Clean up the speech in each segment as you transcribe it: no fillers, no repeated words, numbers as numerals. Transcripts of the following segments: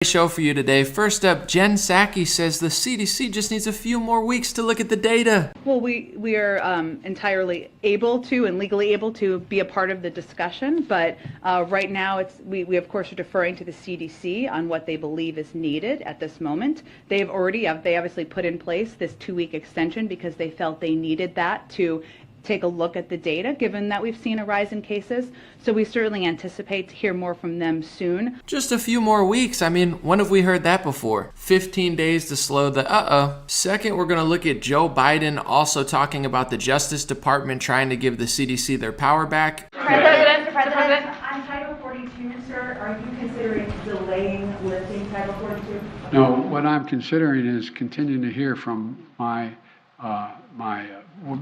Show for you today. First up, Jen Psaki says the CDC just needs a few more weeks to look at the data. Well, we are entirely able to and legally able to be a part of the discussion, but right now we of course are deferring to the CDC on what they believe is needed at this moment. They obviously put in place this 2-week extension because they felt they needed that to take a look at the data, given that we've seen a rise in cases. So we certainly anticipate to hear more from them soon. Just a few more weeks. I mean, when have we heard that before? 15 days to slow the Second, we're going to look at Joe Biden also talking about the Justice Department trying to give the CDC their power back. President, on Title 42, sir, are you considering delaying lifting Title 42? No, what I'm considering is continuing to hear from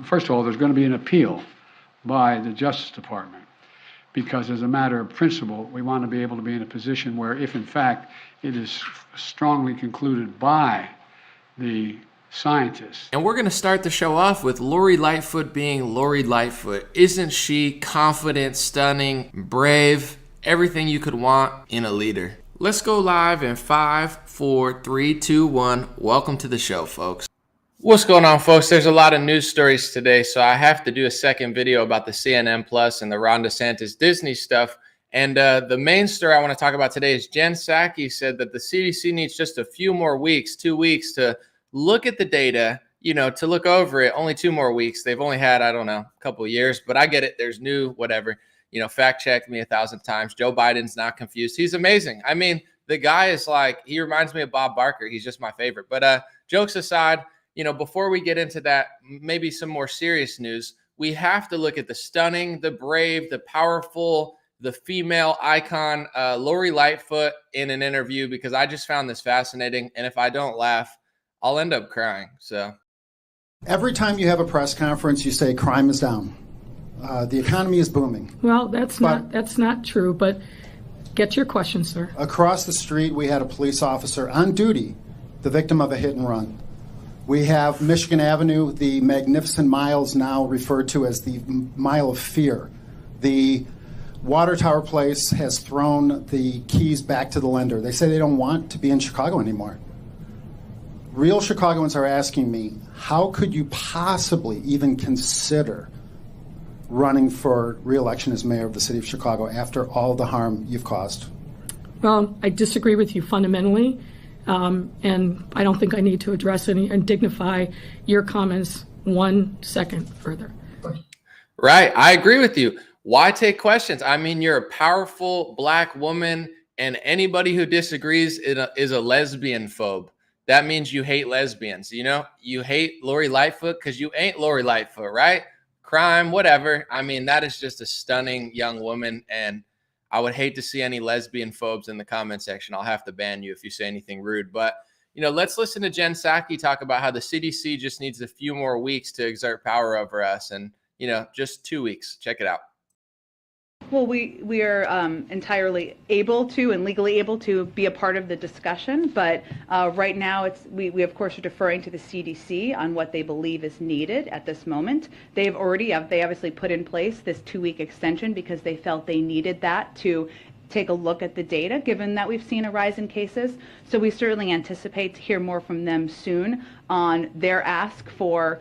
first of all, there's going to be an appeal by the Justice Department because as a matter of principle, we want to be able to be in a position where if in fact it is strongly concluded by the scientists. And we're going to start the show off with Lori Lightfoot being Lori Lightfoot. Isn't she confident, stunning, brave, everything you could want in a leader? Let's go live in 5, 4, 3, 2, 1. Welcome to the show, folks. What's going on, folks? There's a lot of news stories today, so I have to do a second video about the CNN Plus and the Ron DeSantis Disney stuff. And the main story I want to talk about today is Jen Psaki said that the CDC needs just a few more weeks, 2 weeks, to look at the data, to look over it. Only 2 more weeks. They've only had, I don't know, a couple of years, but I get it. There's new, whatever. Fact check me 1,000 times. Joe Biden's not confused. He's amazing. I mean, the guy is he reminds me of Bob Barker. He's just my favorite. But jokes aside, before we get into that, maybe some more serious news, we have to look at the stunning, the brave, the powerful, the female icon, Lori Lightfoot in an interview, because I just found this fascinating. And if I don't laugh, I'll end up crying. So every time you have a press conference, you say crime is down. The economy is booming. Well, that's not true, but get your question, sir. Across the street, we had a police officer on duty, the victim of a hit and run. We have Michigan Avenue, the magnificent miles now referred to as the Mile of Fear. The water tower place has thrown the keys back to the lender. They say they don't want to be in Chicago anymore. Real Chicagoans are asking me, how could you possibly even consider running for re-election as mayor of the city of Chicago after all the harm you've caused? Well, I disagree with you fundamentally. And I don't think I need to address and dignify your comments 1 second further. Right. I agree with you. Why take questions? I mean, you're a powerful Black woman, and anybody who disagrees is a lesbian phobe. That means you hate lesbians. You hate Lori Lightfoot because you ain't Lori Lightfoot, right? Crime, whatever. I mean, that is just a stunning young woman, and I would hate to see any lesbian phobes in the comment section. I'll have to ban you if you say anything rude. But, let's listen to Jen Psaki talk about how the CDC just needs a few more weeks to exert power over us. And, just 2 weeks. Check it out. Well, we are entirely able to and legally able to be a part of the discussion, but right now we of course are deferring to the CDC on what they believe is needed at this moment. They obviously put in place this 2-week extension because they felt they needed that to take a look at the data, given that we've seen a rise in cases. So we certainly anticipate to hear more from them soon on their ask for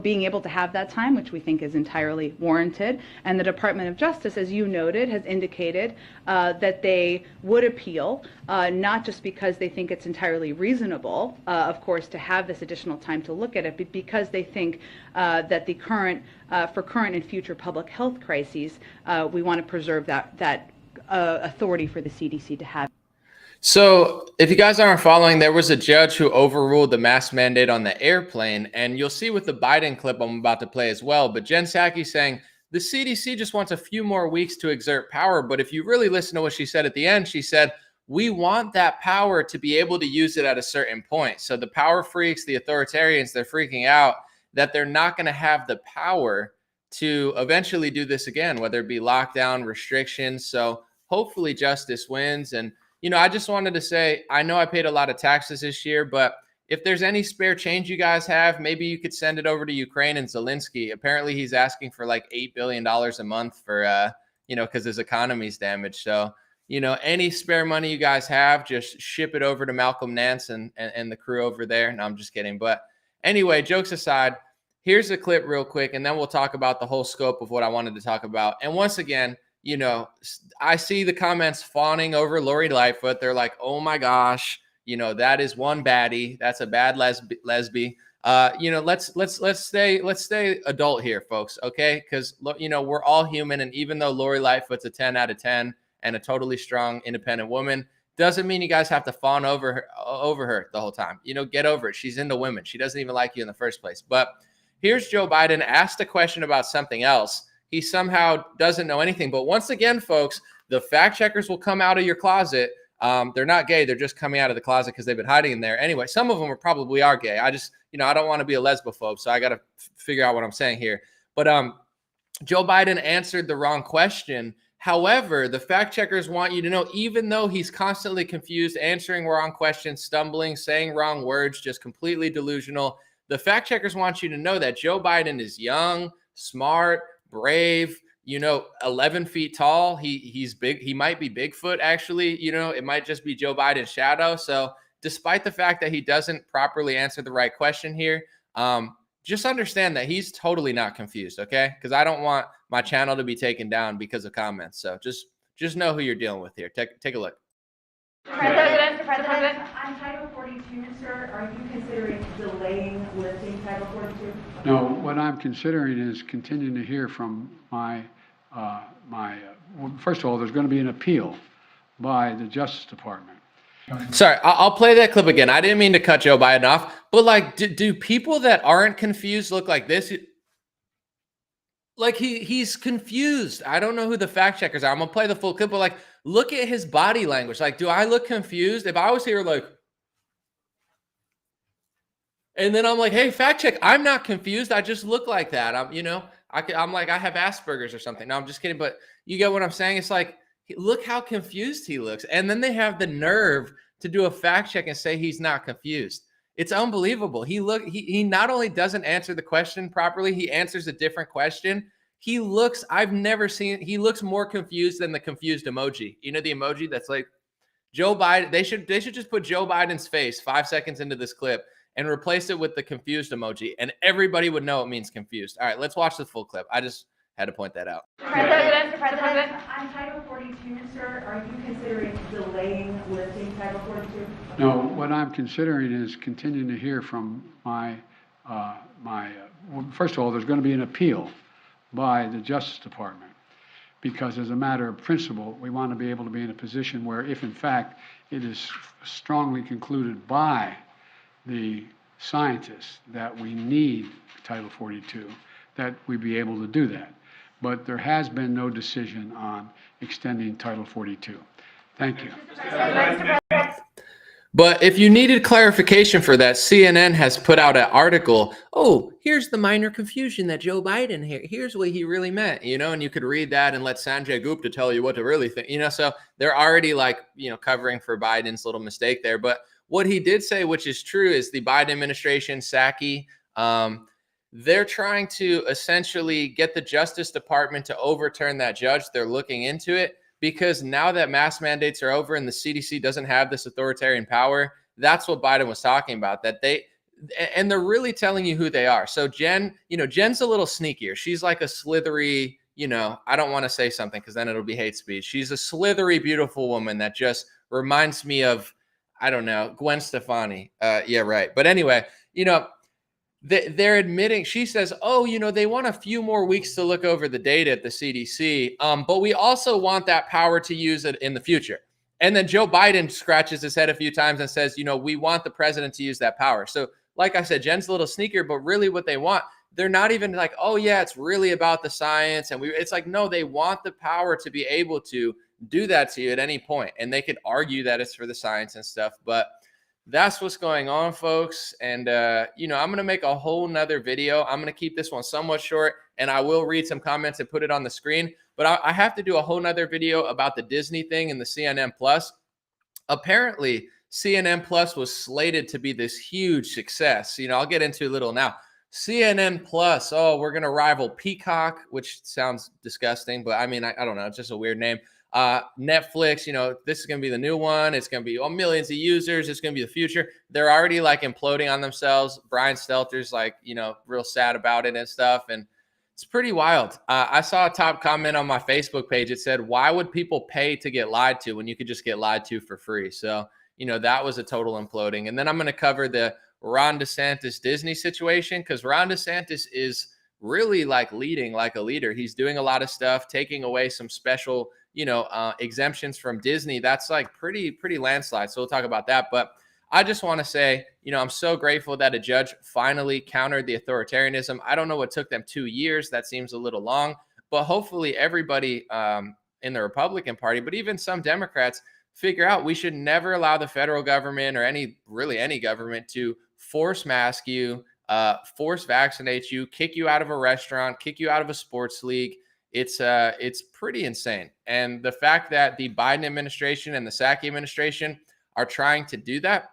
being able to have that time, which we think is entirely warranted. And the Department of Justice, as you noted, has indicated that they would appeal, not just because they think it's entirely reasonable, of course, to have this additional time to look at it, but because they think that for current and future public health crises, we want to preserve that authority for the CDC to have. So if you guys aren't following, there was a judge who overruled the mask mandate on the airplane, and you'll see with the Biden clip I'm about to play as well. But Jen Psaki saying the CDC just wants a few more weeks to exert power. But if you really listen to what she said at the end, she said, we want that power to be able to use it at a certain point. So the power freaks, the authoritarians, they're freaking out that they're not going to have the power to eventually do this again, whether it be lockdown, restrictions. So hopefully justice wins. And I just wanted to say, I know I paid a lot of taxes this year, but if there's any spare change you guys have, maybe you could send it over to Ukraine and Zelensky. Apparently he's asking for like $8 billion a month for, because his economy's damaged. So, you know, any spare money you guys have, just ship it over to Malcolm Nance and the crew over there. No, I'm just kidding. But anyway, jokes aside, here's a clip real quick, and then we'll talk about the whole scope of what I wanted to talk about. And once again, you know, I see the comments fawning over Lori Lightfoot. They're like, oh my gosh, you know, that is one baddie. That's a bad lesbian. You know, let's stay adult here, folks. Okay. Cause you know, we're all human. And even though Lori Lightfoot's a 10 out of 10 and a totally strong, independent woman, doesn't mean you guys have to fawn over her the whole time. You know, get over it. She's into women. She doesn't even like you in the first place. But here's Joe Biden asked a question about something else. He somehow doesn't know anything. But once again, folks, the fact checkers will come out of your closet. They're not gay. They're just coming out of the closet because they've been hiding in there. Anyway, some of them probably are gay. I just, you know, I don't want to be a lesbophobe, so I got to figure out what I'm saying here. But Joe Biden answered the wrong question. However, the fact checkers want you to know, even though he's constantly confused, answering wrong questions, stumbling, saying wrong words, just completely delusional, the fact checkers want you to know that Joe Biden is young, smart, brave, you know, 11 feet tall. He's big. He might be Bigfoot, actually. You know, it might just be Joe Biden's shadow. So despite the fact that he doesn't properly answer the right question here, just understand that he's totally not confused, okay? Because I don't want my channel to be taken down because of comments. So just know who you're dealing with here. Take a look. President, on Title 42, sir, are you considering delaying lifting Title 42? No, what I'm considering is continuing to hear from well, first of all, there's going to be an appeal by the Justice Department. Sorry, I'll play that clip again. I didn't mean to cut Joe Biden off, but like, do people that aren't confused look like this? Like he's confused. I don't know who the fact checkers are. I'm gonna play the full clip, but like, look at his body language. Like, do I look confused? If I was here, like, and then I'm like, hey, fact check, I'm not confused. I just look like that. I'm like, I have Asperger's or something. No, I'm just kidding. But you get what I'm saying? It's like, look how confused he looks. And then they have the nerve to do a fact check and say he's not confused. It's unbelievable. He not only doesn't answer the question properly, he answers a different question. He looks more confused than the confused emoji. You know, the emoji that's like Joe Biden. They should just put Joe Biden's face 5 seconds into this clip and replace it with the confused emoji, and everybody would know it means confused. All right, let's watch the full clip. I just had to point that out. President, on Title 42, sir, are you considering delaying lifting Title 42? No, what I'm considering is continuing to hear from well, first of all, there's going to be an appeal by the Justice Department, because as a matter of principle, we want to be able to be in a position where, if in fact it is strongly concluded by the scientists that we need Title 42, that we be able to do that. But there has been no decision on extending Title 42. Thank you. But if you needed clarification for that, CNN has put out an article. Oh, here's the minor confusion that Joe Biden here's what he really meant, you know, and you could read that and let Sanjay Gupta tell you what to really think, you know. So they're already like, you know, covering for Biden's little mistake there. But what he did say, which is true, is the Biden administration, Psaki, they're trying to essentially get the Justice Department to overturn that judge. They're looking into it because now that mask mandates are over and the CDC doesn't have this authoritarian power, that's what Biden was talking about, and they're really telling you who they are. So Jen's a little sneakier. She's like a slithery, you know, I don't want to say something because then it'll be hate speech. She's a slithery, beautiful woman that just reminds me of, I don't know, Gwen Stefani. Yeah, right. But anyway, you know, they're admitting, she says, oh, you know, they want a few more weeks to look over the data at the CDC, but we also want that power to use it in the future. And then Joe Biden scratches his head a few times and says, you know, we want the president to use that power. So like I said, Jen's a little sneaker, but really what they want, they're not even like, oh yeah, it's really about the science. And it's like, no, they want the power to be able to do that to you at any point. And they could argue that it's for the science and stuff, but that's what's going on, folks. And, you know, I'm going to make a whole nother video. I'm going to keep this one somewhat short, and I will read some comments and put it on the screen. But I have to do a whole nother video about the Disney thing and the CNN Plus. Apparently, CNN Plus was slated to be this huge success. You know, I'll get into a little now. CNN Plus, oh, we're going to rival Peacock, which sounds disgusting. But, I mean, I don't know. It's just a weird name. Netflix, this is going to be the new one. It's going to be millions of users. It's going to be the future. They're already like imploding on themselves. Brian Stelter's like, real sad about it and stuff. And it's pretty wild. I saw a top comment on my Facebook page. It said, why would people pay to get lied to when you could just get lied to for free? So, that was a total imploding. And then I'm going to cover the Ron DeSantis Disney situation, because Ron DeSantis is really like leading like a leader. He's doing a lot of stuff, taking away some special, exemptions from Disney. That's like pretty landslide. So we'll talk about that. But I just want to say, I'm so grateful that a judge finally countered the authoritarianism. I don't know what took them 2 years. That seems a little long, but hopefully everybody in the Republican Party, but even some Democrats, figure out we should never allow the federal government or any government to force mask you, force vaccinate you, kick you out of a restaurant, kick you out of a sports league. It's pretty insane. And the fact that the Biden administration and the Psaki administration are trying to do that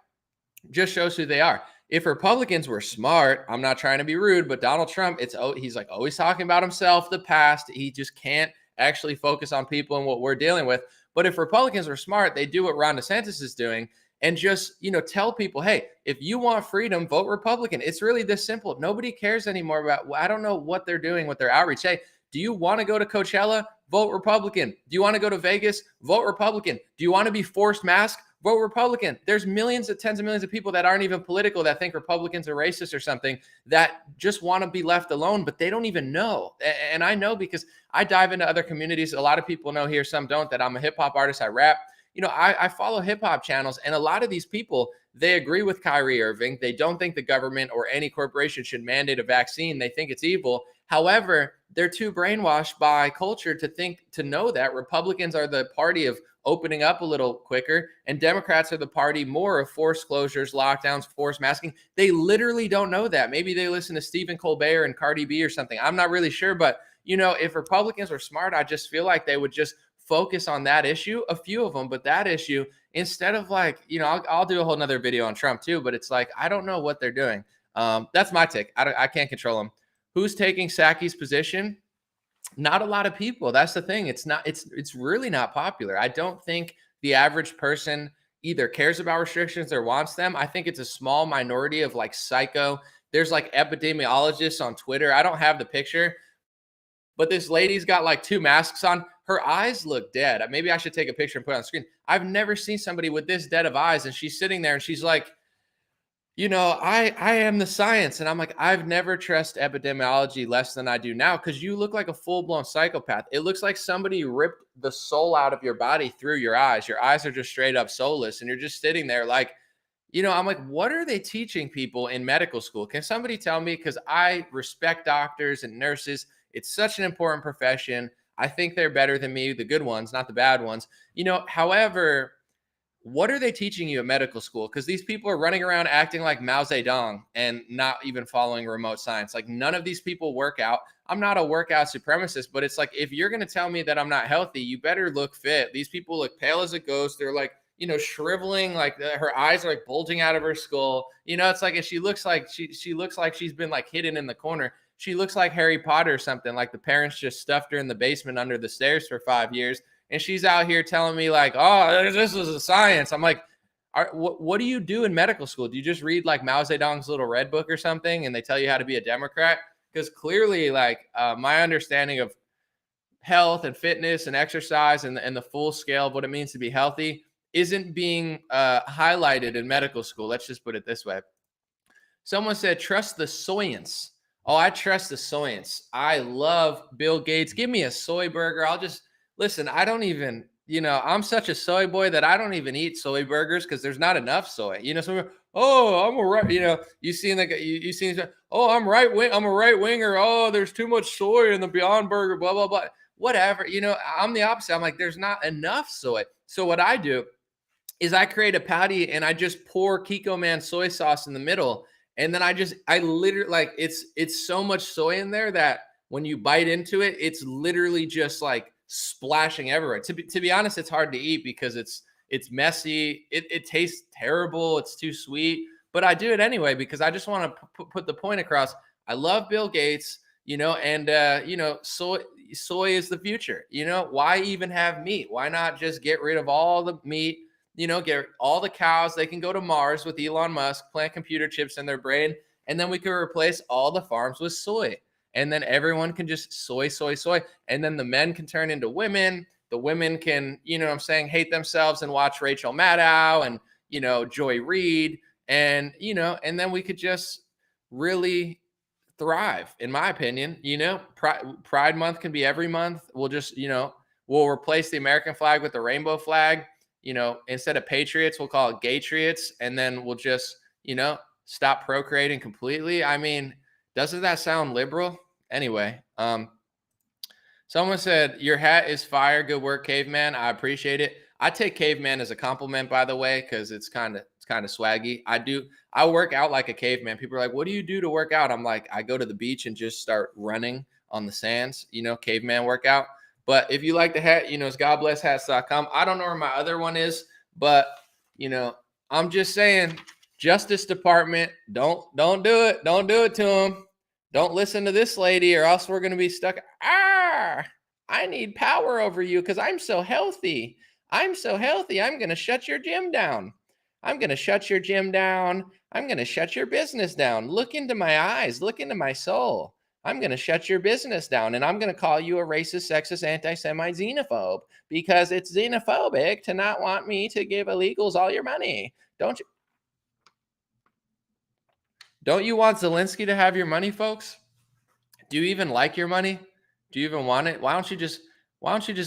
just shows who they are. If Republicans were smart, I'm not trying to be rude, but Donald Trump, he's like always talking about himself, the past. He just can't actually focus on people and what we're dealing with. But if Republicans were smart, they do what Ron DeSantis is doing and just, tell people, hey, if you want freedom, vote Republican. It's really this simple. Nobody cares anymore about, I don't know what they're doing with their outreach. Hey, do you want to go to Coachella? Vote Republican. Do you want to go to Vegas? Vote Republican. Do you want to be forced masked? Vote Republican. There's tens of millions of people that aren't even political that think Republicans are racist or something, that just want to be left alone, but they don't even know. And I know because I dive into other communities. A lot of people know here, some don't, that I'm a hip hop artist. I rap. I follow hip hop channels, and a lot of these people, they agree with Kyrie Irving. They don't think the government or any corporation should mandate a vaccine. They think it's evil. However, they're too brainwashed by culture to know that Republicans are the party of opening up a little quicker, and Democrats are the party more of forced closures, lockdowns, forced masking. They literally don't know that. Maybe they listen to Stephen Colbert and Cardi B or something. I'm not really sure, but if Republicans were smart, I just feel like they would just focus on that issue, a few of them, but that issue, instead of like, I'll do a whole nother video on Trump too, but it's like, I don't know what they're doing. That's my take. I can't control them. Who's taking Psaki's position? Not a lot of people. That's the thing. It's really not popular. I don't think the average person either cares about restrictions or wants them. I think it's a small minority of like psycho. There's like epidemiologists on Twitter. I don't have the picture, but this lady's got like 2 masks on. Her eyes look dead. Maybe I should take a picture and put it on screen. I've never seen somebody with this dead of eyes. And she's sitting there and she's like, I am the science. And I'm like, I've never trusted epidemiology less than I do now, because you look like a full-blown psychopath. It looks like somebody ripped the soul out of your body through your eyes. Your eyes are just straight up soulless. And you're just sitting there like, I'm like, what are they teaching people in medical school? Can somebody tell me? Because I respect doctors and nurses. It's such an important profession. I think they're better than me, the good ones, not the bad ones. However, what are they teaching you at medical school? Because these people are running around acting like Mao Zedong and not even following remote science. Like, none of these people work out. I'm not a workout supremacist, but it's like, if you're going to tell me that I'm not healthy, you better look fit. These people look pale as a ghost. They're like, shriveling, like her eyes are like bulging out of her skull. It's like, if she looks like she looks like she's been like hidden in the corner. She looks like Harry Potter or something, like the parents just stuffed her in the basement under the stairs for 5 years. And she's out here telling me like, oh, this is a science. I'm like, what do you do in medical school? Do you just read like Mao Zedong's little red book or something and they tell you how to be a Democrat? Because clearly, like, my understanding of health and fitness and exercise and the full scale of what it means to be healthy isn't being highlighted in medical school. Let's just put it this way. Someone said, trust the science. Oh, I trust the science. I love Bill Gates. Give me a soy burger. Listen, I don't even, I'm such a soy boy that I don't even eat soy burgers because there's not enough soy. So, oh, I'm a right, you seen, oh, I'm right wing, I'm a right winger. Oh, there's too much soy in the Beyond Burger, blah, blah, blah. Whatever, I'm the opposite. I'm like, there's not enough soy. So what I do is I create a patty and I just pour Kiko Man soy sauce in the middle. And then I literally, like, it's so much soy in there that when you bite into it, it's literally just like splashing everywhere. To be honest, it's hard to eat because it's messy. It tastes terrible. It's too sweet, but I do it anyway because I just want to put the point across. I love Bill Gates. and soy is the future. Why even have meat? Why not just get rid of all the meat? Get all the cows. They can go to Mars with Elon Musk, plant computer chips in their brain, and then we could replace all the farms with soy. And then everyone can just soy. And then the men can turn into women. The women can, hate themselves and watch Rachel Maddow and, Joy Reid. And, and then we could just really thrive, in my opinion. Pride Month can be every month. We'll just, we'll replace the American flag with the rainbow flag. Instead of patriots, we'll call it gaytriots. And then we'll just, stop procreating completely. I mean, doesn't that sound liberal? Anyway, someone said, your hat is fire. Good work, caveman. I appreciate it. I take caveman as a compliment, by the way, because it's kind of swaggy. I work out like a caveman. People are like, what do you do to work out? I'm like, I go to the beach and just start running on the sands, caveman workout. But if you like the hat, it's godblesshats.com. I don't know where my other one is, but, I'm just saying, Justice Department, don't do it. Don't do it to them. Don't listen to this lady or else we're going to be stuck. I need power over you because I'm so healthy. I'm going to shut your gym down. I'm going to shut your gym down. I'm going to shut your business down. Look into my eyes. Look into my soul. I'm going to shut your business down, and I'm going to call you a racist, sexist, anti-Semite, xenophobe because it's xenophobic to not want me to give illegals all your money. Don't you want Zelensky to have your money, folks? Do you even like your money? Do you even want it? Why don't you just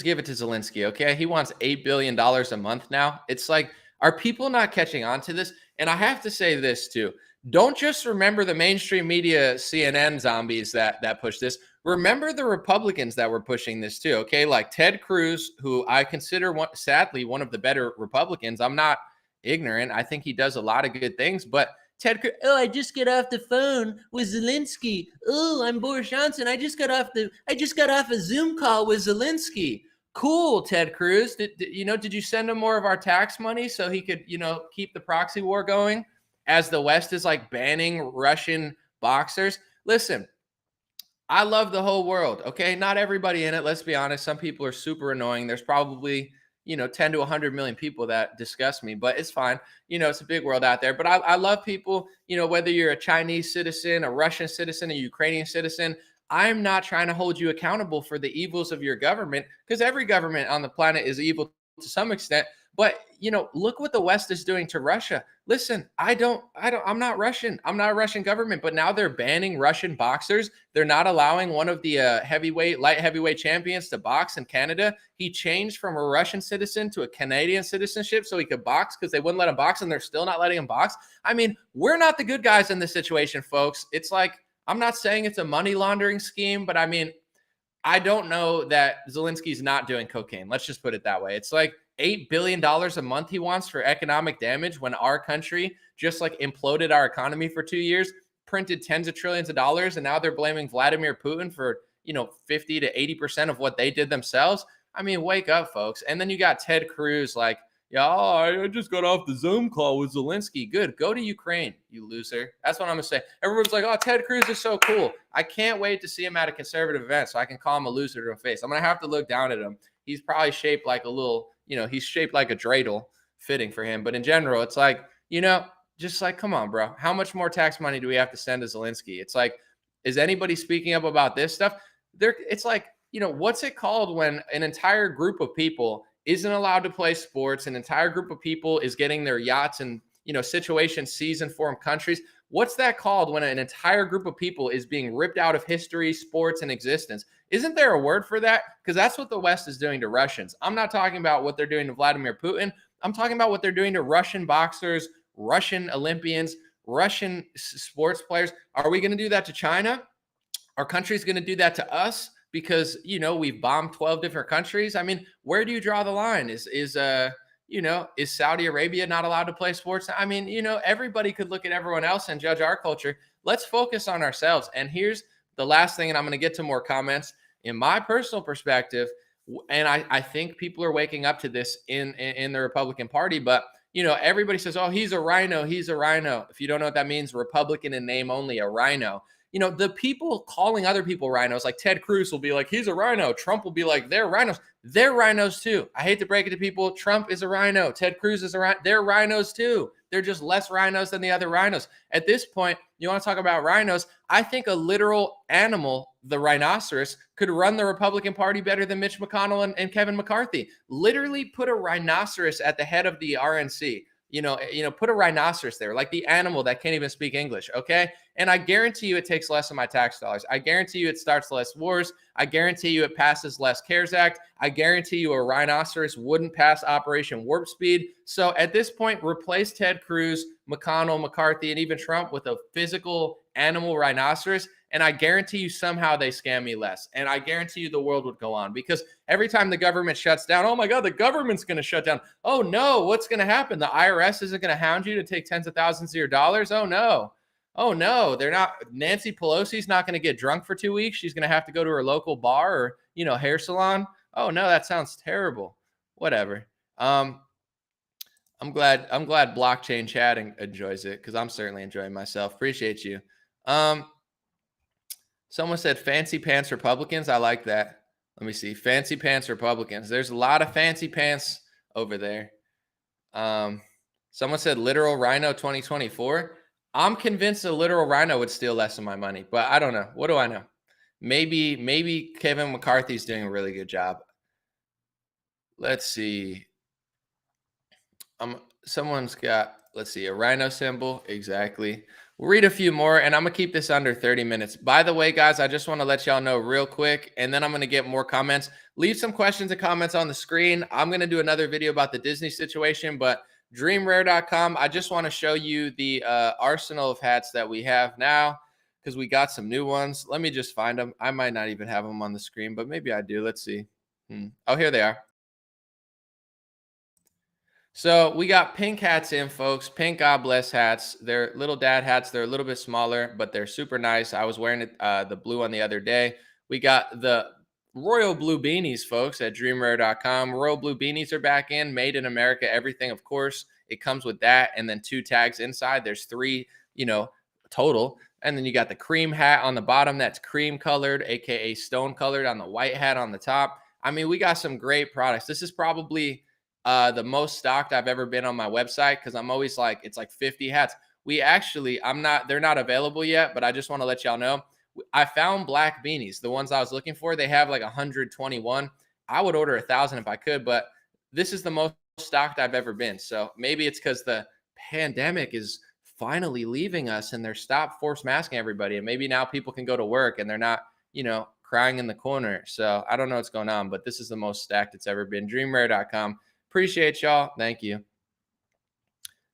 give it to Zelensky, okay? He wants $8 billion a month now. It's like, are people not catching on to this? And I have to say this too. Don't just remember the mainstream media CNN zombies that push this. Remember the Republicans that were pushing this too, okay? Like Ted Cruz, who I consider, sadly, one of the better Republicans. I'm not ignorant. I think he does a lot of good things, but Ted Cruz, I just got off the phone with Zelensky. Oh, I'm Boris Johnson. I just got off a Zoom call with Zelensky. Cool, Ted Cruz. Did you send him more of our tax money so he could, keep the proxy war going as the West is like banning Russian boxers? Listen, I love the whole world, okay? Not everybody in it, let's be honest. Some people are super annoying. There's probably 10 to 100 million people that disgust me, but it's fine. It's a big world out there, but I love people, whether you're a Chinese citizen, a Russian citizen, a Ukrainian citizen. I'm not trying to hold you accountable for the evils of your government because every government on the planet is evil to some extent. But, look what the West is doing to Russia. Listen, I'm not Russian. I'm not a Russian government, but now they're banning Russian boxers. They're not allowing one of the light heavyweight champions to box in Canada. He changed from a Russian citizen to a Canadian citizenship so he could box because they wouldn't let him box and they're still not letting him box. I mean, we're not the good guys in this situation, folks. It's like, I'm not saying it's a money laundering scheme, but I mean, I don't know that Zelensky's not doing cocaine. Let's just put it that way. It's like $8 billion a month he wants for economic damage when our country just like imploded our economy for 2 years, printed tens of trillions of dollars, and now they're blaming Vladimir Putin for, 50 to 80% of what they did themselves. I mean, wake up, folks. And then you got Ted Cruz like, I just got off the Zoom call with Zelensky. Good. Go to Ukraine, you loser. That's what I'm going to say. Everyone's like, Ted Cruz is so cool. I can't wait to see him at a conservative event so I can call him a loser to a face. I'm going to have to look down at him. He's probably shaped like a little, he's shaped like a dreidel, fitting for him. But in general, it's like, just like, come on, bro. How much more tax money do we have to send to Zelensky? It's like, is anybody speaking up about this stuff? It's like, what's it called when an entire group of people isn't allowed to play sports, an entire group of people is getting their yachts and, situation seas in foreign countries. What's that called when an entire group of people is being ripped out of history, sports, and existence? Isn't there a word for that? Because that's what the West is doing to Russians. I'm not talking about what they're doing to Vladimir Putin. I'm talking about what they're doing to Russian boxers, Russian Olympians, Russian sports players. Are we going to do that to China? Are countries going to do that to us? Because, we've bombed 12 different countries. I mean, where do you draw the line? Is Saudi Arabia not allowed to play sports? I mean, everybody could look at everyone else and judge our culture. Let's focus on ourselves. And here's the last thing, and I'm going to get to more comments. In my personal perspective, and I think people are waking up to this in the Republican Party, but, everybody says, he's a rhino. He's a rhino. If you don't know what that means, Republican in name only, a rhino. The people calling other people rhinos, like Ted Cruz will be like, he's a rhino. Trump will be like, they're rhinos. They're rhinos too. I hate to break it to people. Trump is a rhino. Ted Cruz is a rhino. They're rhinos too. They're just less rhinos than the other rhinos. At this point, you want to talk about rhinos? I think a literal animal, the rhinoceros, could run the Republican Party better than Mitch McConnell and Kevin McCarthy. Literally put a rhinoceros at the head of the RNC. Put a rhinoceros there, like the animal that can't even speak English, okay? And I guarantee you it takes less of my tax dollars. I guarantee you it starts less wars. I guarantee you it passes less CARES Act. I guarantee you a rhinoceros wouldn't pass Operation Warp Speed. So at this point, replace Ted Cruz, McConnell, McCarthy, and even Trump with a physical animal rhinoceros, and I guarantee you somehow they scam me less. And I guarantee you the world would go on, because every time the government shuts down, oh my God, the government's going to shut down. Oh no, what's going to happen? The IRS isn't going to hound you to take tens of thousands of your dollars? Oh no. Oh no, they're not. Nancy Pelosi's not going to get drunk for 2 weeks. She's going to have to go to her local bar or, hair salon. Oh no, that sounds terrible. Whatever. I'm glad blockchain chat enjoys it, because I'm certainly enjoying myself. Appreciate you. Someone said fancy pants Republicans. I like that. Let me see. Fancy pants Republicans. There's a lot of fancy pants over there. Someone said literal rhino 2024. I'm convinced a literal rhino would steal less of my money, but I don't know. What do I know? Maybe Kevin McCarthy's doing a really good job. Let's see. Someone's got, let's see, a rhino symbol. Exactly. We'll read a few more, and I'm going to keep this under 30 minutes. By the way, guys, I just want to let y'all know real quick, and then I'm going to get more comments. Leave some questions and comments on the screen. I'm going to do another video about the Disney situation, but dreamrare.com, I just want to show you the arsenal of hats that we have now, because we got some new ones. Let me just find them. I might not even have them on the screen, but maybe I do. Let's see. Oh, here they are. So we got pink hats in, folks. Pink God bless hats. They're little dad hats. They're a little bit smaller, but they're super nice. I was wearing the blue on the other day. We got the royal blue beanies, folks, at dreamrare.com. Royal blue beanies are back in. Made in America, everything, of course. It comes with that, and then 2 tags inside. There's 3, total. And then you got the cream hat on the bottom. That's cream colored, aka stone colored, on the white hat on the top. I mean, we got some great products. This is probably the most stocked I've ever been on my website, because I'm always like, it's like 50 hats. They're not available yet, but I just want to let y'all know. I found black beanies, the ones I was looking for. They have like 121. I would order 1,000 if I could, but this is the most stocked I've ever been. So maybe it's because the pandemic is finally leaving us and they're stopped force masking everybody. And maybe now people can go to work and they're not, crying in the corner. So I don't know what's going on, but this is the most stacked it's ever been. Dreamrare.com. Appreciate y'all. Thank you.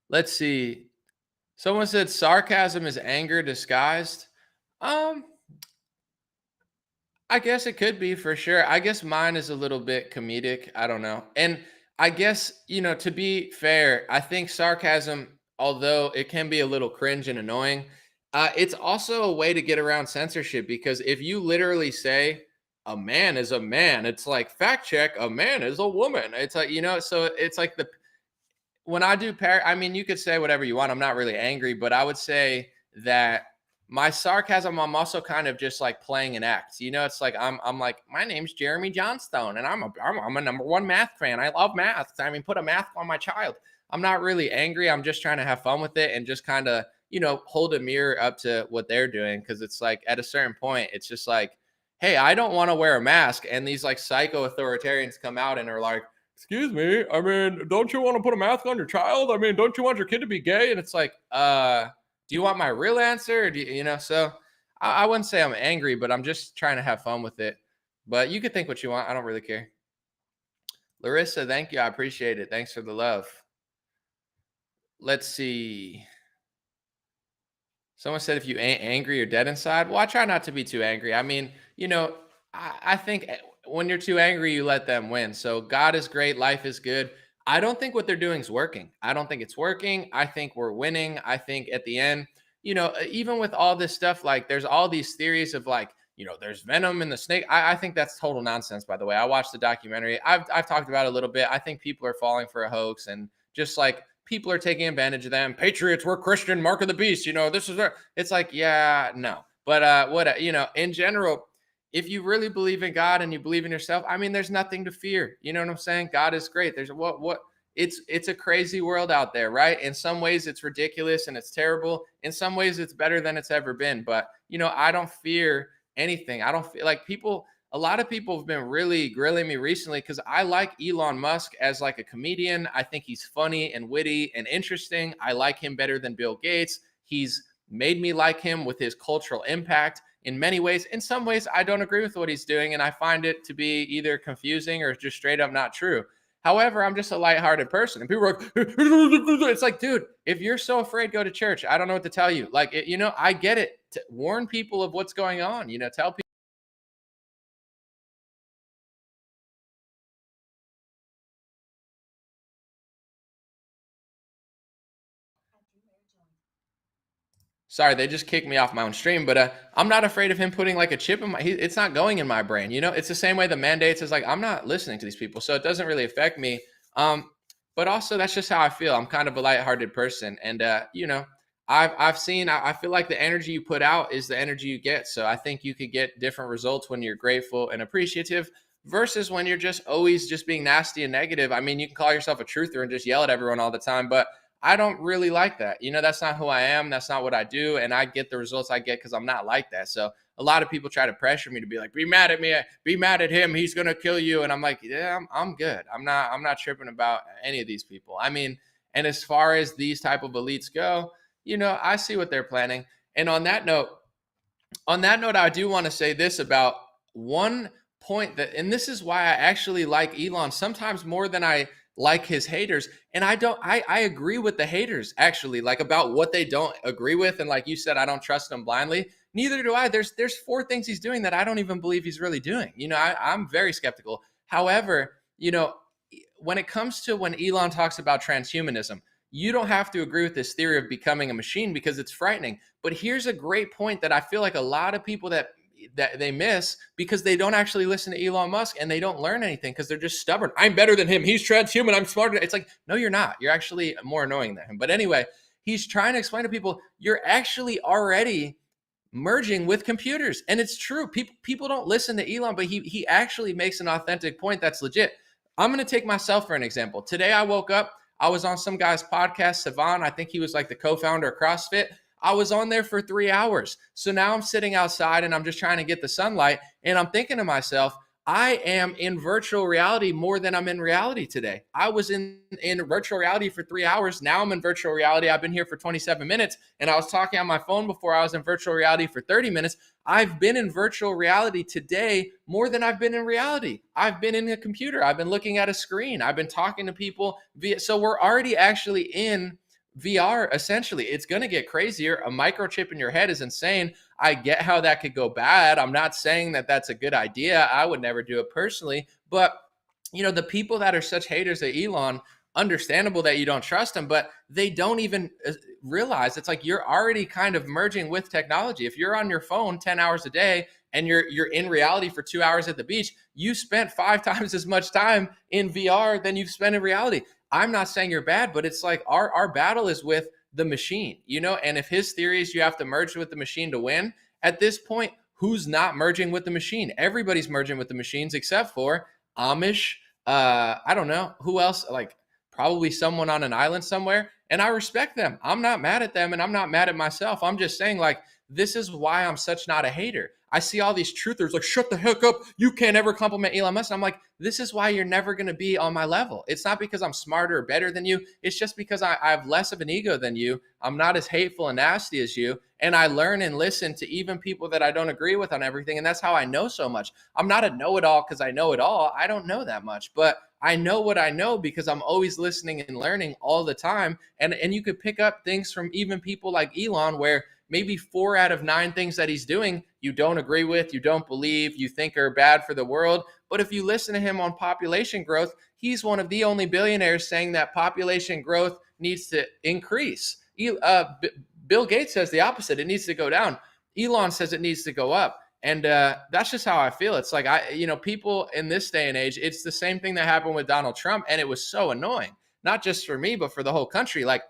Let's see. Someone said sarcasm is anger disguised. I guess it could be, for sure. I guess mine is a little bit comedic. I don't know. And I guess, to be fair, I think sarcasm, although it can be a little cringe and annoying, it's also a way to get around censorship, because if you literally say a man is a man, it's like, fact check, a man is a woman. It's like, so it's like when I do you could say whatever you want. I'm not really angry, but I would say that my sarcasm, I'm also kind of just like playing an act. It's like I'm like, my name's Jeremy Johnstone, and I'm a #1 math fan. I love math. Put a math on my child. I'm not really angry. I'm just trying to have fun with it and just kind of, hold a mirror up to what they're doing. Because it's like, at a certain point, it's just like, hey, I don't want to wear a mask. And these like psycho authoritarians come out and are like, excuse me, don't you want to put a mask on your child? Don't you want your kid to be gay? And it's like, do you want my real answer? Or do you, so I wouldn't say I'm angry, but I'm just trying to have fun with it. But you can think what you want. I don't really care. Larissa, thank you. I appreciate it. Thanks for the love. Let's see. Someone said, if you ain't angry, you're dead inside. Well, I try not to be too angry. I think when you're too angry, you let them win. So God is great. Life is good. I don't think what they're doing is working. I don't think it's working. I think we're winning. I think at the end, even with all this stuff, like there's all these theories of like, there's venom in the snake. I think that's total nonsense, by the way. I watched the documentary. I've talked about it a little bit. I think people are falling for a hoax, and just like people are taking advantage of them. Patriots, we're Christian, mark of the beast. This is where it's like, yeah, no. But in general, if you really believe in God and you believe in yourself, I mean, there's nothing to fear. You know what I'm saying? God is great. There's what it's a crazy world out there, right? In some ways it's ridiculous and it's terrible. In some ways it's better than it's ever been. But I don't fear anything. I don't feel like a lot of people have been really grilling me recently because I like Elon Musk as like a comedian. I think he's funny and witty and interesting. I like him better than Bill Gates. He's made me like him with his cultural impact in many ways. In some ways, I don't agree with what he's doing, and I find it to be either confusing or just straight up not true. However, I'm just a lighthearted person, and people are like, it's like, dude, if you're so afraid, go to church. I don't know what to tell you. Like, I get it. Warn people of what's going on. Tell people. Sorry, they just kicked me off my own stream, but I'm not afraid of him putting like a chip in it's not going in my brain. It's the same way the mandates is like, I'm not listening to these people. So it doesn't really affect me. But also that's just how I feel. I'm kind of a lighthearted person. And, I've seen, I feel like the energy you put out is the energy you get. So I think you could get different results when you're grateful and appreciative versus when you're just always just being nasty and negative. I mean, you can call yourself a truther and just yell at everyone all the time, but I don't really like that. That's not who I am. That's not what I do. And I get the results I get because I'm not like that. So a lot of people try to pressure me to be like, be mad at me, be mad at him. He's going to kill you. And I'm like, yeah, I'm good. I'm not tripping about any of these people. I mean, and as far as these type of elites go, I see what they're planning. And on that note, I do want to say this about one point and this is why I actually like Elon sometimes more than I like his haters. And I agree with the haters actually, like about what they don't agree with. And like you said, I don't trust them blindly. Neither do I. There's 4 things he's doing that I don't even believe he's really doing. I'm very skeptical. However, when it comes to when Elon talks about transhumanism, you don't have to agree with this theory of becoming a machine because it's frightening. But here's a great point that I feel like a lot of people that they miss because they don't actually listen to Elon Musk and they don't learn anything because they're just stubborn. I'm better than him. He's transhuman. I'm smarter. It's like, no, you're not. You're actually more annoying than him. But anyway, he's trying to explain to people, you're actually already merging with computers. And it's true. People don't listen to Elon, but he actually makes an authentic point that's legit. I'm going to take myself for an example. Today I woke up, I was on some guy's podcast, Savan. I think he was like the co-founder of CrossFit. I was on there for 3 hours. So now I'm sitting outside and I'm just trying to get the sunlight. And I'm thinking to myself, I am in virtual reality more than I'm in reality today. I was in virtual reality for 3 hours. Now I'm in virtual reality. I've been here for 27 minutes. And I was talking on my phone before. I was in virtual reality for 30 minutes. I've been in virtual reality today more than I've been in reality. I've been in a computer. I've been looking at a screen. I've been talking to people so we're already actually in VR, essentially. It's going to get crazier. A microchip in your head is insane. I get how that could go bad. I'm not saying that that's a good idea. I would never do it personally. But, the people that are such haters of Elon, understandable that you don't trust him, but they don't even realize it's like you're already kind of merging with technology. If you're on your phone 10 hours a day and you're in reality for 2 hours at the beach, you spent 5 times as much time in VR than you've spent in reality. I'm not saying you're bad, but it's like our battle is with the machine, and if his theory is you have to merge with the machine to win, at this point, who's not merging with the machine? Everybody's merging with the machines except for Amish. I don't know who else, like probably someone on an island somewhere. And I respect them. I'm not mad at them and I'm not mad at myself. I'm just saying like, this is why I'm such not a hater. I see all these truthers like, shut the heck up. You can't ever compliment Elon Musk. And I'm like, this is why you're never going to be on my level. It's not because I'm smarter or better than you. It's just because I have less of an ego than you. I'm not as hateful and nasty as you. And I learn and listen to even people that I don't agree with on everything. And that's how I know so much. I'm not a know-it-all because I know it all. I don't know that much, but I know what I know because I'm always listening and learning all the time. And you could pick up things from even people like Elon where maybe 4 out of 9 things that he's doing, you don't agree with, you don't believe, you think are bad for the world. But if you listen to him on population growth, he's one of the only billionaires saying that population growth needs to increase. Bill Gates says the opposite. It needs to go down. Elon says it needs to go up. And that's just how I feel. It's like, people in this day and age, it's the same thing that happened with Donald Trump. And it was so annoying, not just for me, but for the whole country. Like,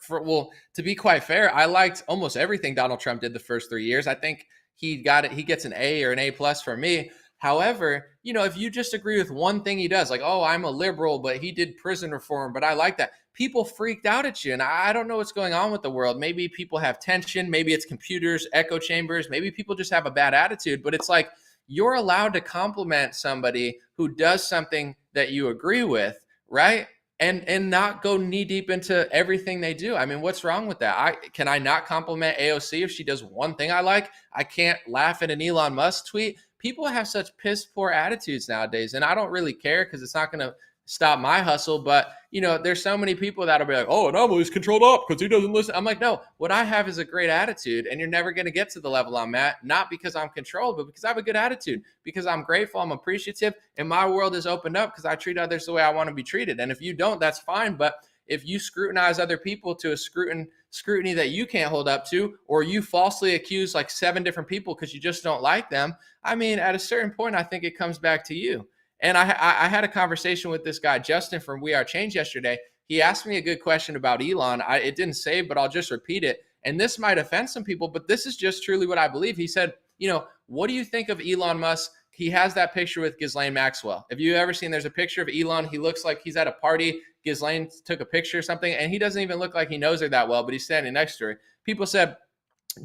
well, to be quite fair, I liked almost everything Donald Trump did the first 3 years. I think he gets an A or an A plus from me. However, if you just agree with one thing he does, like, oh, I'm a liberal, but he did prison reform, but I like that, people freaked out at you. And I don't know what's going on with the world. Maybe people have tension. Maybe it's computers, echo chambers. Maybe people just have a bad attitude. But it's like, you're allowed to compliment somebody who does something that you agree with, right? And not go knee deep into everything they do. I mean, what's wrong with that? Can I not compliment AOC if she does one thing I like? I can't laugh at an Elon Musk tweet. People have such piss poor attitudes nowadays, and I don't really care because it's not going to stop my hustle. But there's so many people that'll be like, oh, Anomaly's controlled up because he doesn't listen. I'm like, no, what I have is a great attitude, and you're never going to get to the level I'm at, not because I'm controlled, but because I have a good attitude, because I'm grateful, I'm appreciative, and my world is opened up because I treat others the way I want to be treated. And if you don't, that's fine. But if you scrutinize other people to a scrutiny that you can't hold up to, or you falsely accuse like 7 different people because you just don't like them, I mean, at a certain point, I think it comes back to you. And I had a conversation with this guy, Justin from We Are Change yesterday. He asked me a good question about Elon. It didn't save, but I'll just repeat it. And this might offend some people, but this is just truly what I believe. He said, what do you think of Elon Musk? He has that picture with Ghislaine Maxwell. Have you ever seen, there's a picture of Elon. He looks like he's at a party. Ghislaine took a picture or something, and he doesn't even look like he knows her that well, but he's standing next to her. People said,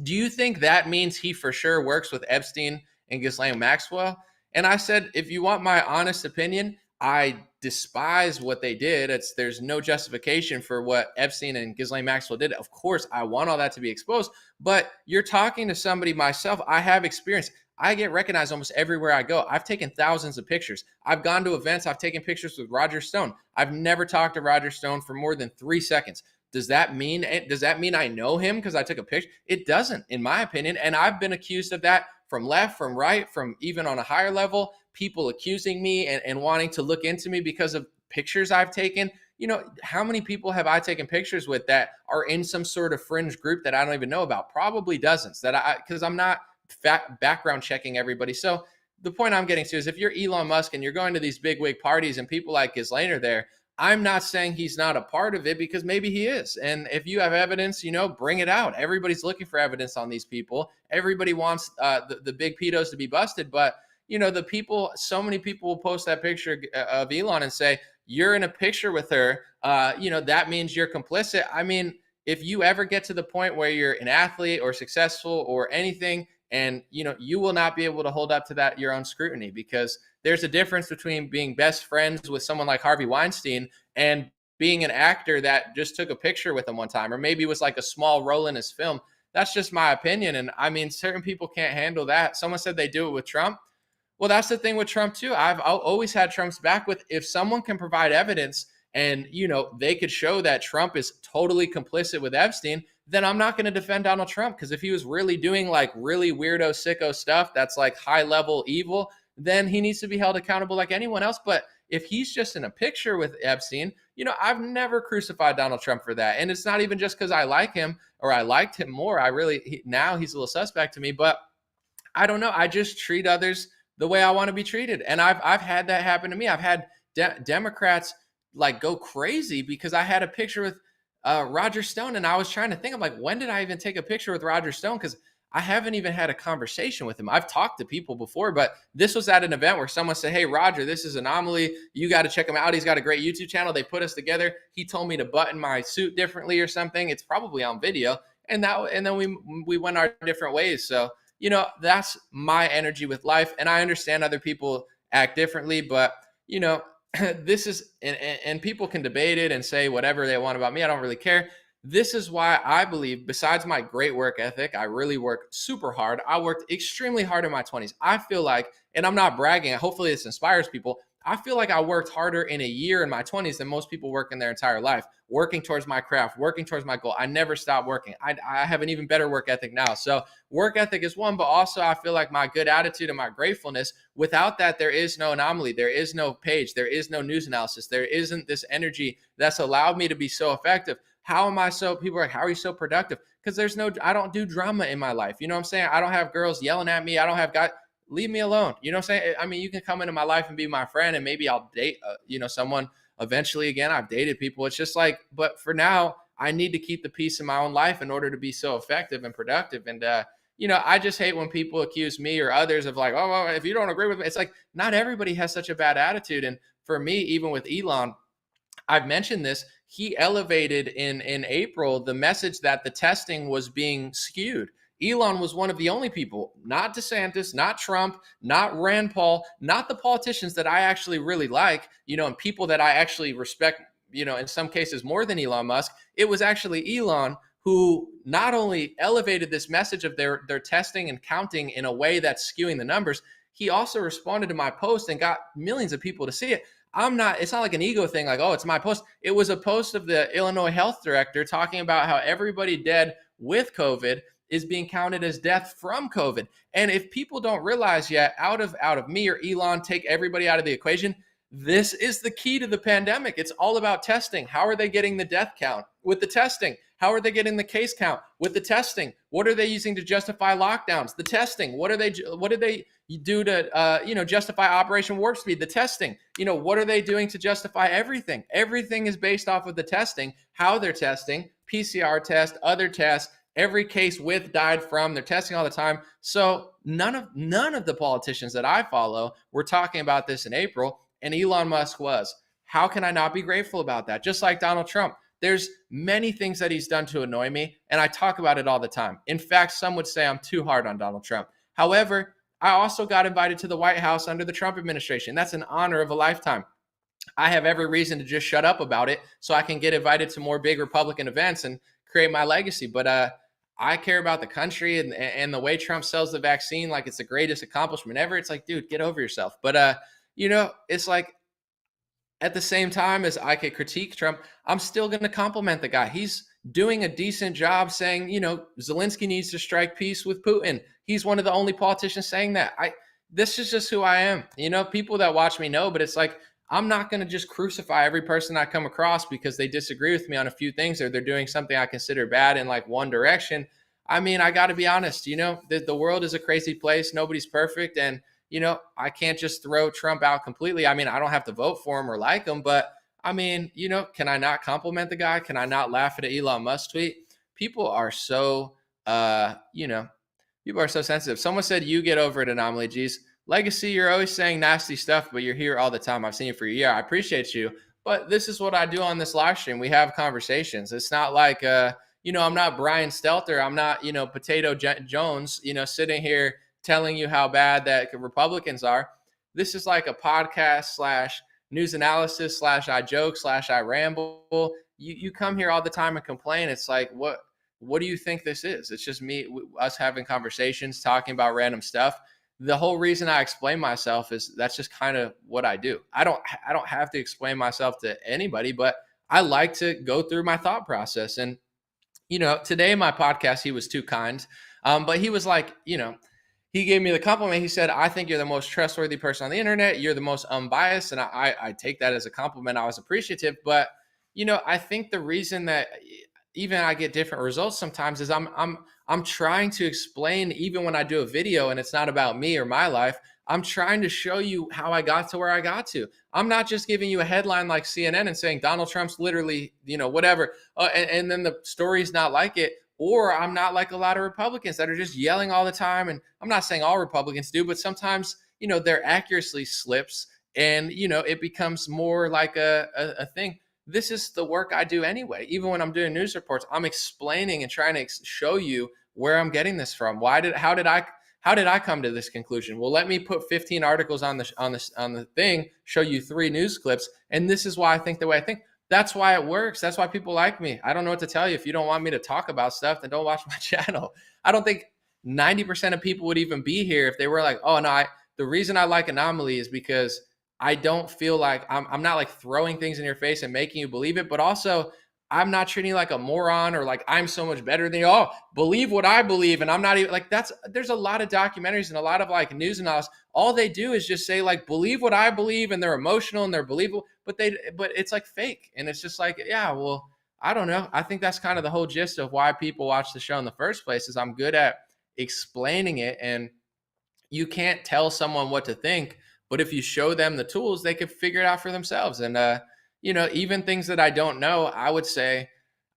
do you think that means he for sure works with Epstein and Ghislaine Maxwell? And I said, if you want my honest opinion, I despise what they did. There's no justification for what Epstein and Ghislaine Maxwell did. Of course, I want all that to be exposed, but you're talking to somebody myself. I have experience. I get recognized almost everywhere I go. I've taken thousands of pictures. I've gone to events. I've taken pictures with Roger Stone. I've never talked to Roger Stone for more than 3 seconds. Does that mean I know him because I took a picture? It doesn't, in my opinion. And I've been accused of that from left, from right, from even on a higher level, people accusing me and wanting to look into me because of pictures I've taken. How many people have I taken pictures with that are in some sort of fringe group that I don't even know about? Probably dozens, because I'm not background checking everybody. So the point I'm getting to is, if you're Elon Musk and you're going to these big wig parties and people like Ghislaine are there, I'm not saying he's not a part of it, because maybe he is. And if you have evidence, bring it out. Everybody's looking for evidence on these people. Everybody wants the big pedos to be busted. But, so many people will post that picture of Elon and say, you're in a picture with her. That means you're complicit. I mean, if you ever get to the point where you're an athlete or successful or anything, and, you will not be able to hold up to that, your own scrutiny, because there's a difference between being best friends with someone like Harvey Weinstein and being an actor that just took a picture with him one time, or maybe it was like a small role in his film. That's just my opinion. And I mean, certain people can't handle that. Someone said they do it with Trump. Well, that's the thing with Trump too. I've always had Trump's back with, if someone can provide evidence and, they could show that Trump is totally complicit with Epstein, then I'm not going to defend Donald Trump. Because if he was really doing like really weirdo, sicko stuff that's like high level evil, then he needs to be held accountable like anyone else. But if he's just in a picture with Epstein, I've never crucified Donald Trump for that. And it's not even just because I like him or I liked him more. Now he's a little suspect to me, but I don't know. I just treat others the way I want to be treated. And I've had that happen to me. I've had Democrats like go crazy because I had a picture with Roger Stone, and I was trying to think, I'm like, when did I even take a picture with Roger Stone? Because I haven't even had a conversation with him. I've talked to people before, but this was at an event where someone said, hey, Roger, this is Anomaly. You got to check him out. He's got a great YouTube channel. They put us together. He told me to button my suit differently or something. It's probably on video. And then we went our different ways. So, that's my energy with life. And I understand other people act differently, but, this is, and people can debate it and say whatever they want about me. I don't really care. This is why I believe, besides my great work ethic, I really work super hard. I worked extremely hard in my 20s. I feel like, and I'm not bragging, hopefully this inspires people, I feel like I worked harder in a year in my 20s than most people work in their entire life, working towards my craft, working towards my goal. I never stopped working. I have an even better work ethic now. So work ethic is one, but also I feel like my good attitude and my gratefulness, without that, there is no Anomaly. There is no Page. There is no news analysis. There isn't this energy that's allowed me to be so effective. How am I so, people are like, how are you so productive? Because I don't do drama in my life. You know what I'm saying? I don't have girls yelling at me. I don't have guys. Leave me alone. You know what I'm saying? I mean, you can come into my life and be my friend, and maybe I'll date, someone eventually again. I've dated people. It's just like, but for now, I need to keep the peace in my own life in order to be so effective and productive. And, I just hate when people accuse me or others of like, oh, well, if you don't agree with me, it's like not everybody has such a bad attitude. And for me, even with Elon, I've mentioned this, he elevated in April the message that the testing was being skewed. Elon was one of the only people, not DeSantis, not Trump, not Rand Paul, not the politicians that I actually really like, and people that I actually respect, in some cases more than Elon Musk. It was actually Elon who not only elevated this message of their testing and counting in a way that's skewing the numbers, he also responded to my post and got millions of people to see it. It's not like an ego thing, like, oh, it's my post. It was a post of the Illinois health director talking about how everybody dead with COVID is being counted as death from COVID. And if people don't realize yet, out of me or Elon, take everybody out of the equation, this is the key to the pandemic. It's all about testing. How are they getting the death count? With the testing. How are they getting the case count? With the testing. What are they using to justify lockdowns? The testing. What did they do to justify Operation Warp Speed? The testing. What are they doing to justify everything? Everything is based off of the testing, how they're testing, PCR test, other tests, every case with, died from, they're testing all the time. So none of the politicians that I follow were talking about this in April, and Elon Musk was. How can I not be grateful about that? Just like Donald Trump. There's many things that he's done to annoy me, and I talk about it all the time. In fact, some would say I'm too hard on Donald Trump. However, I also got invited to the White House under the Trump administration. That's an honor of a lifetime. I have every reason to just shut up about it so I can get invited to more big Republican events and create my legacy. But I care about the country and the way Trump sells the vaccine like it's the greatest accomplishment ever. It's like, dude, get over yourself. But, it's like, at the same time as I could critique Trump, I'm still going to compliment the guy. He's doing a decent job saying, Zelensky needs to strike peace with Putin. He's one of the only politicians saying that. This is just who I am. People that watch me know, but it's like, I'm not going to just crucify every person I come across because they disagree with me on a few things or they're doing something I consider bad in like one direction. I mean, I got to be honest, the world is a crazy place. Nobody's perfect. And I can't just throw Trump out completely. I mean, I don't have to vote for him or like him, but I mean, can I not compliment the guy? Can I not laugh at an Elon Musk tweet? People are so, people are so sensitive. Someone said, you get over it, Anomaly. Geez, Legacy, you're always saying nasty stuff, but you're here all the time. I've seen you for a year. I appreciate you, but this is what I do on this live stream. We have conversations. It's not like, I'm not Brian Stelter. I'm not, Potato Jones, sitting here telling you how bad that Republicans are. This is like a podcast / news analysis / I joke / I ramble. You come here all the time and complain. It's like, what do you think this is? It's just us having conversations, talking about random stuff. The whole reason I explain myself is that's just kind of what I do. I don't have to explain myself to anybody, but I like to go through my thought process. And, today in my podcast, he was too kind. But he was like, he gave me the compliment. He said, I think you're the most trustworthy person on the internet. You're the most unbiased. And I take that as a compliment. I was appreciative. But, I think the reason that even I get different results sometimes is I'm trying to explain, even when I do a video and it's not about me or my life, I'm trying to show you how I got to where I got to. I'm not just giving you a headline like CNN and saying Donald Trump's literally, whatever. And then the story's not like it. Or I'm not like a lot of Republicans that are just yelling all the time. And I'm not saying all Republicans do, but sometimes, their accuracy slips and, it becomes more like a thing. This is the work I do anyway. Even when I'm doing news reports, I'm explaining and trying to show you where I'm getting this from. How did I come to this conclusion? Well, let me put 15 articles on the thing, show you 3 news clips. And this is why I think the way I think. That's why it works. That's why people like me. I don't know what to tell you. If you don't want me to talk about stuff, then don't watch my channel. I don't think 90% of people would even be here if they were like, oh, no, the reason I like Anomaly is because I don't feel like I'm not like throwing things in your face and making you believe it, but also I'm not treating you like a moron or like I'm so much better than you. Oh, believe what I believe. And I'm not even like there's a lot of documentaries and a lot of like news analysis. All they do is just say like, believe what I believe. And they're emotional and they're believable, but it's like fake. And it's just like, yeah, well, I don't know. I think that's kind of the whole gist of why people watch the show in the first place is I'm good at explaining it. And you can't tell someone what to think, but if you show them the tools, they can figure it out for themselves. And, even things that I don't know, I would say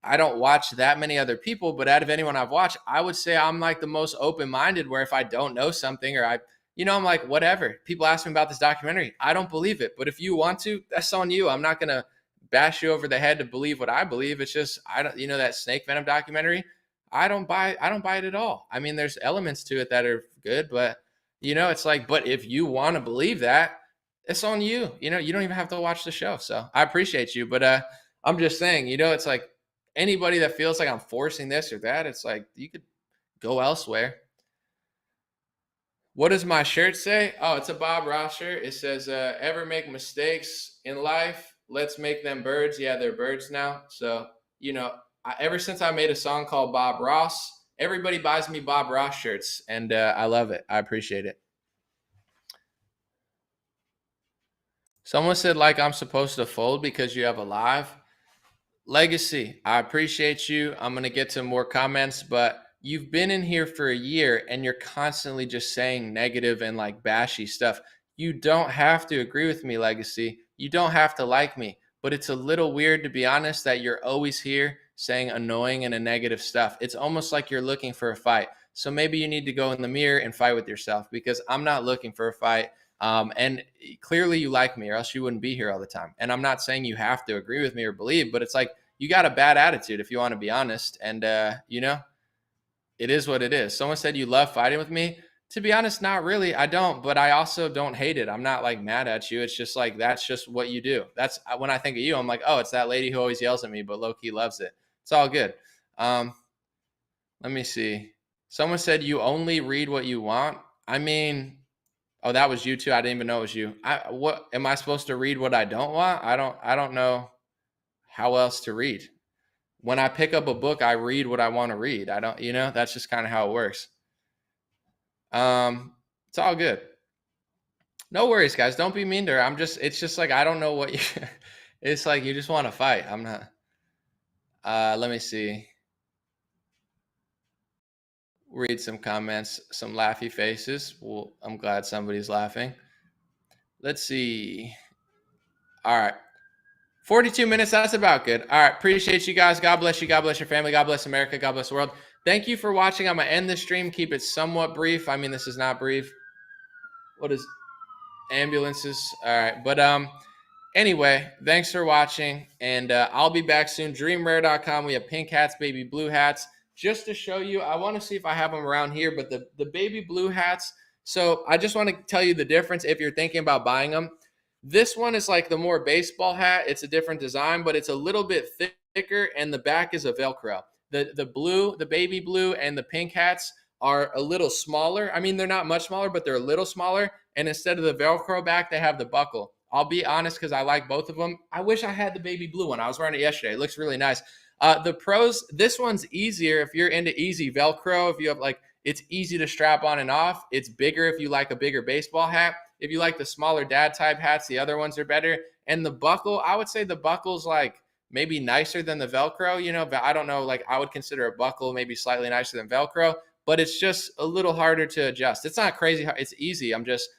I don't watch that many other people, but out of anyone I've watched, I would say I'm like the most open-minded, where if I don't know something or I'm like, whatever. People ask me about this documentary. I don't believe it. But if you want to, that's on you. I'm not going to bash you over the head to believe what I believe. It's just, I don't, that snake venom documentary, I don't buy it at all. I mean, there's elements to it that are good, but it's like, but if you want to believe that, it's on you. You don't even have to watch the show. So I appreciate you, but I'm just saying, it's like anybody that feels like I'm forcing this or that, it's like you could go elsewhere. What does my shirt say? Oh, it's a Bob Ross shirt. It says, ever make mistakes in life? Let's make them birds. Yeah, they're birds now. So, ever since I made a song called Bob Ross, everybody buys me Bob Ross shirts, and I love it. I appreciate it. Someone said, like, I'm supposed to fold because you have a live. Legacy, I appreciate you. I'm going to get to more comments, but you've been in here for a year and you're constantly just saying negative and like bashy stuff. You don't have to agree with me, Legacy. You don't have to like me, but it's a little weird, to be honest, that you're always here saying annoying and negative stuff. It's almost like you're looking for a fight. So maybe you need to go in the mirror and fight with yourself, because I'm not looking for a fight. And clearly you like me, or else you wouldn't be here all the time. And I'm not saying you have to agree with me or believe, but it's like, you got a bad attitude, if you want to be honest. And, it is what it is. Someone said you love fighting with me. To be honest, not really. I don't, but I also don't hate it. I'm not like mad at you. It's just like, that's just what you do. That's when I think of you, I'm like, oh, it's that lady who always yells at me, but low key loves it. It's all good. Let me see. Someone said you only read what you want. I mean, oh, that was you too. I didn't even know it was you. What am I supposed to read what I don't want? I don't know how else to read. When I pick up a book, I read what I want to read. I don't, that's just kind of how it works. It's all good. No worries, guys. Don't be mean to her. It's just like, I don't know what you, it's like, you just want to fight. I'm not, let me see. Read some comments, some laughy faces. Well, I'm glad somebody's laughing. Let's see. All right. 42 minutes. That's about good. All right. Appreciate you guys. God bless you. God bless your family. God bless America. God bless the world. Thank you for watching. I'm going to end the stream. Keep it somewhat brief. I mean, this is not brief. What is ambulances? All right. But anyway, thanks for watching. And I'll be back soon. Dreamrare.com. We have pink hats, baby blue hats. Just to show you, I want to see if I have them around here. But the baby blue hats. So I just want to tell you the difference if you're thinking about buying them. This one is like the more baseball hat. It's a different design, but it's a little bit thicker, and the back is a Velcro. The blue, the baby blue, and the pink hats are a little smaller. I mean, they're not much smaller, but they're a little smaller. And instead of the Velcro back, they have the buckle. I'll be honest, because I like both of them. I wish I had the baby blue one. I was wearing it yesterday. It looks really nice. The pros, this one's easier if you're into easy Velcro. If you have it's easy to strap on and off. It's bigger if you like a bigger baseball hat. If you like the smaller dad type hats, the other ones are better. And the buckle, I would say the buckle's like maybe nicer than the Velcro, but I don't know, I would consider a buckle maybe slightly nicer than Velcro, but it's just a little harder to adjust. It's not crazy. It's easy. I'm just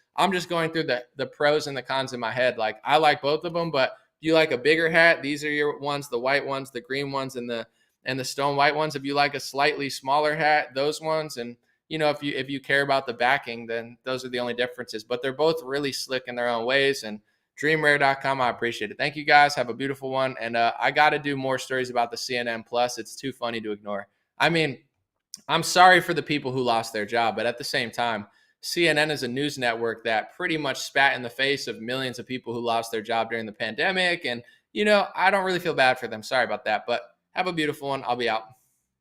going through the pros and the cons in my head. I like both of them, but if you like a bigger hat, these are your ones, the white ones, the green ones, and the stone white ones. If you like a slightly smaller hat, those ones, and if you care about the backing, then those are the only differences. But they're both really slick in their own ways. And dreamrare.com, I appreciate it. Thank you guys. Have a beautiful one. And I got to do more stories about the CNN Plus. It's too funny to ignore. I mean, I'm sorry for the people who lost their job, but at the same time, CNN is a news network that pretty much spat in the face of millions of people who lost their job during the pandemic. And, I don't really feel bad for them. Sorry about that, but have a beautiful one. I'll be out.